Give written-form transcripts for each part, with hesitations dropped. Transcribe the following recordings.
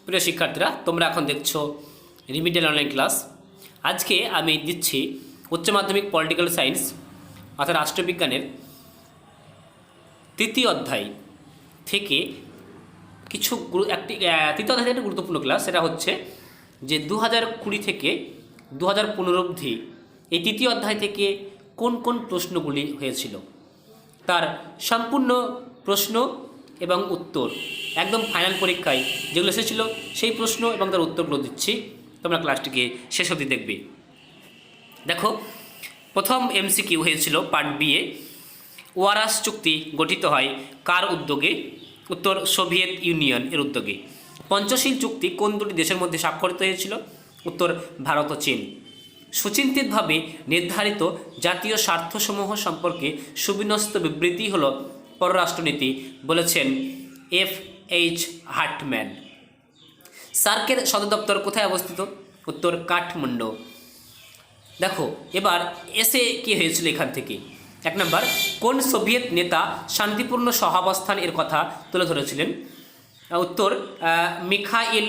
প্রিয় শিক্ষার্থীরা, তোমরা এখন দেখছো রিমিডিয়াল অনলাইন ক্লাস। আজকে আমি দিচ্ছি উচ্চ মাধ্যমিক পলিটিক্যাল সায়েন্স অর্থাৎ রাষ্ট্রবিজ্ঞানের তৃতীয় অধ্যায় থেকে কিছু তৃতীয় অধ্যায় একটা গুরুত্বপূর্ণ ক্লাস। সেটা হচ্ছে যে 2020 থেকে 2015 অবধি এই তৃতীয় অধ্যায় থেকে কোন কোন প্রশ্নগুলি হয়েছিল তার সম্পূর্ণ প্রশ্ন এবং উত্তর একদম ফাইনাল পরীক্ষায় যেগুলো এসেছিলো সেই প্রশ্ন এবং তার উত্তরগুলো দিচ্ছি। তোমরা ক্লাসটিকে শেষ অবধি দেখবে। দেখো, প্রথম এমসিকিউ হয়েছিল পার্ট বি এ, ওয়ারাস চুক্তি গঠিত হয় কার উদ্যোগে? উত্তর সোভিয়েত ইউনিয়ন এর উদ্যোগে। পঞ্চশীল চুক্তি কোন দুটি দেশের মধ্যে স্বাক্ষরিত হয়েছিল? উত্তর ভারত ও চীন। সুচিন্তিতভাবে নির্ধারিত জাতীয় স্বার্থসমূহ সম্পর্কে সুবিন্যস্ত বিবৃতি হল পররাষ্ট্রনীতি, বলেছেন F.H. হার্টম্যান। সার্কের সদর দপ্তর কোথায় অবস্থিত? উত্তর কাঠমান্ডু। দেখো, এবার এসে কি হয়েছিল এখান থেকে। 1 নম্বর, কোন সোভিয়েত নেতা শান্তিপূর্ণ সহাবস্থান এর কথা তুলে ধরেছিলেন? উত্তর মিখাইল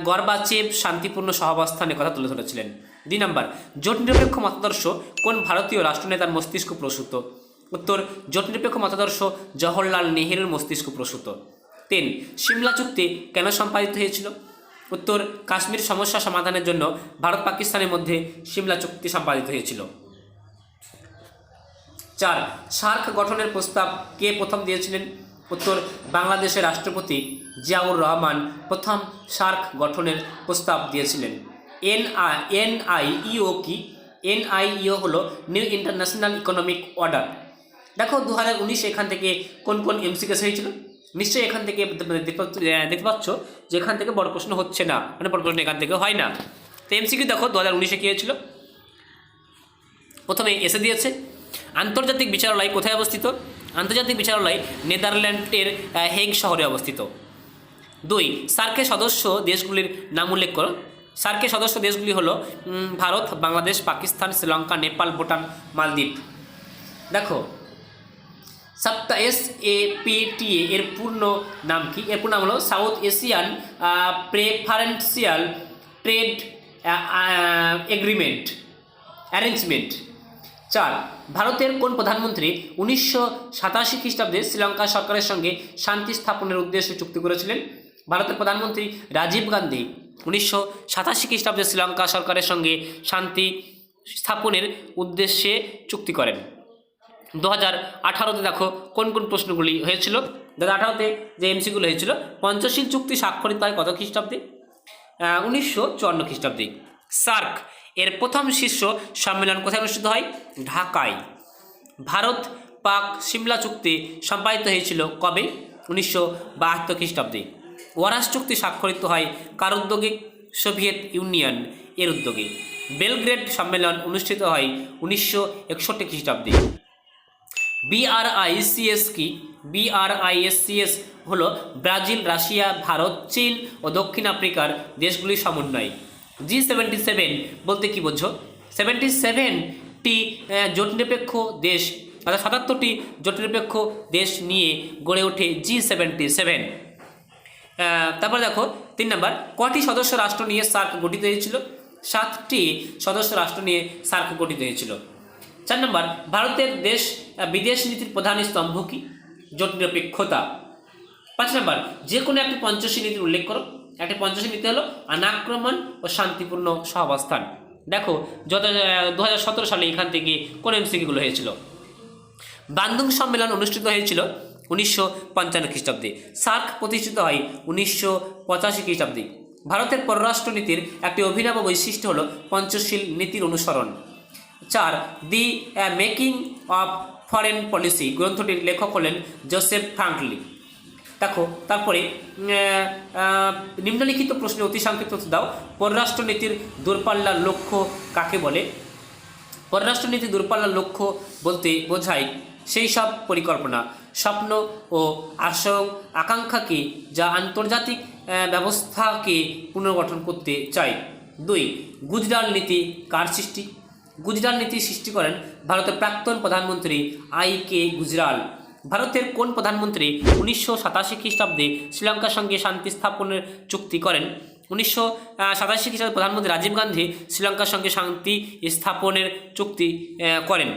গর্বাচেভ শান্তিপূর্ণ সহাবস্থানের কথা তুলে ধরেছিলেন। 2 নম্বর, জোট নিরপেক্ষ মতাদর্শ কোন ভারতীয় রাষ্ট্রনেতার মস্তিষ্ক প্রসূত? উত্তর জোট নিরপেক্ষ মতাদর্শ জওহরলাল নেহেরুর মস্তিষ্ক প্রসূত। 3, সিমলা চুক্তি কেন সম্পাদিত হয়েছিল? উত্তর কাশ্মীর সমস্যা সমাধানের জন্য ভারত পাকিস্তানের মধ্যে সিমলা চুক্তি সম্পাদিত হয়েছিল। 4, সার্ক গঠনের প্রস্তাব কে প্রথম দিয়েছিলেন? উত্তর বাংলাদেশের রাষ্ট্রপতি জিয়াউর রহমান প্রথম সার্ক গঠনের প্রস্তাব দিয়েছিলেন। NIEO কি? NIEO হলো নিউ ইন্টারন্যাশনাল ইকোনমিক অর্ডার। দেখো, 2019 এখান থেকে কোন কোন এমসিকিউ হয়েছিল? নিশ্চয়ই এখান থেকে দেখতে পাচ্ছ যে এখান থেকে বড় প্রশ্ন হচ্ছে না, মানে বড় প্রশ্ন এখান থেকে হয় না। তো এমসিকিউ দেখো 2019-এ কী হয়েছিল। প্রথমে এসে দিয়েছে আন্তর্জাতিক বিচারালয় কোথায় অবস্থিত? আন্তর্জাতিক বিচারালয় নেদারল্যান্ডের হেগ শহরে অবস্থিত। 2, সার্কের সদস্য দেশগুলির নাম উল্লেখ করো। সার্কের সদস্য দেশগুলি হলো ভারত, বাংলাদেশ, পাকিস্তান, শ্রীলঙ্কা, নেপাল, ভুটান, মালদ্বীপ। দেখো, SAPTA এর পূর্ণ নাম কি? এর পূর্ণ নাম হলো south Asian preferential trade arrangement. 4, ভারতের কোন প্রধানমন্ত্রী 1987 খ্রিস্টাব্দে শ্রীলঙ্কা সরকারের সঙ্গে শান্তি স্থাপনের উদ্দেশ্যে চুক্তি করেছিলেন? ভারতের প্রধানমন্ত্রী রাজীব গান্ধী 1987 খ্রিস্টাব্দে শ্রীলঙ্কা সরকারের সঙ্গে শান্তি স্থাপনের উদ্দেশ্যে চুক্তি করেন। 2018-তে দেখো কোন কোন প্রশ্নগুলি হয়েছিল। 2018-তে যে এমসিগুলো হয়েছিল, পঞ্চশীল চুক্তি স্বাক্ষরিত হয় কত খ্রিস্টাব্দে? 1954 খ্রিস্টাব্দে। সার্ক এর প্রথম শীর্ষ সম্মেলন কোথায় অনুষ্ঠিত হয়? ঢাকায়। ভারত পাক সিমলা চুক্তি সম্পাদিত হয়েছিল কবে? 1972 খ্রিস্টাব্দে। ওয়ারাস চুক্তি স্বাক্ষরিত হয় কার উদ্যোগে? সোভিয়েত ইউনিয়ন এর উদ্যোগে। বেলগ্রেড সম্মেলন অনুষ্ঠিত হয় 1961 খ্রিস্টাব্দে। BRICS কি? BRICS হলো ব্রাজিল, রাশিয়া, ভারত, চীন ও দক্ষিণ আফ্রিকার দেশগুলির সমন্বয়। G77 বলতে কি বোঝো? 77টি জোটনিরপেক্ষ দেশ, অর্থাৎ 77টি জোটনিরপেক্ষ দেশ নিয়ে গড়ে ওঠে G77। তারপর দেখো 3 নম্বর, কটি সদস্য রাষ্ট্র নিয়ে সার্ক গঠিত হয়েছিল? 7টি সদস্য রাষ্ট্র নিয়ে সার্ক গঠিত হয়েছিল। 4 নম্বর, ভারতের বিদেশ নীতির প্রধান স্তম্ভ কি? জোট নিরপেক্ষতা। 5 নম্বর, যে কোনো একটি পঞ্চশীল নীতির উল্লেখ করো। একটি পঞ্চশীল নীতি হলো অনাক্রমণ ও শান্তিপূর্ণ সহাবস্থান। দেখো, 2017 সালে এখান থেকে কোন এমসিকিউগুলো হয়েছিল। বান্দুং সম্মেলন অনুষ্ঠিত হয়েছিল 1955 খ্রিস্টাব্দে। সার্ক প্রতিষ্ঠিত হয় 1985 খ্রিস্টাব্দে। ভারতের পররাষ্ট্র নীতির একটি অভিনব বৈশিষ্ট্য হলো পঞ্চশীল নীতির অনুসরণ। 4, দি মেকিং অফ ফরেন পলিসি গ্রন্থটির লেখক হলেন জোসেফ ফ্রাঙ্কলি। দেখো, তারপরে নিম্নলিখিত প্রশ্নে অতি সংক্ষিপ্ত দাও। পররাষ্ট্রনীতির দূরপাল্লার লক্ষ্য কাকে বলে? পররাষ্ট্রনীতির দূরপাল্লার লক্ষ্য বলতে বোঝায় সেই সব পরিকল্পনা, স্বপ্ন ও আকাঙ্ক্ষাকে যা আন্তর্জাতিক ব্যবস্থাকে পুনর্গঠন করতে চায়। 2, গুজরাল নীতি কার সৃষ্টি? গুজরাল নীতি সৃষ্টি করেন ভারতের প্রাক্তন প্রধানমন্ত্রী I.K. গুজরাল। ভারতের কোন প্রধানমন্ত্রী 1987 খ্রিস্টাব্দে শ্রীলঙ্কার সঙ্গে শান্তি স্থাপনের চুক্তি করেন? 1987 খ্রিস্টাব্দে প্রধানমন্ত্রী রাজীব গান্ধী শ্রীলঙ্কার সঙ্গে শান্তি স্থাপনের চুক্তি করেন।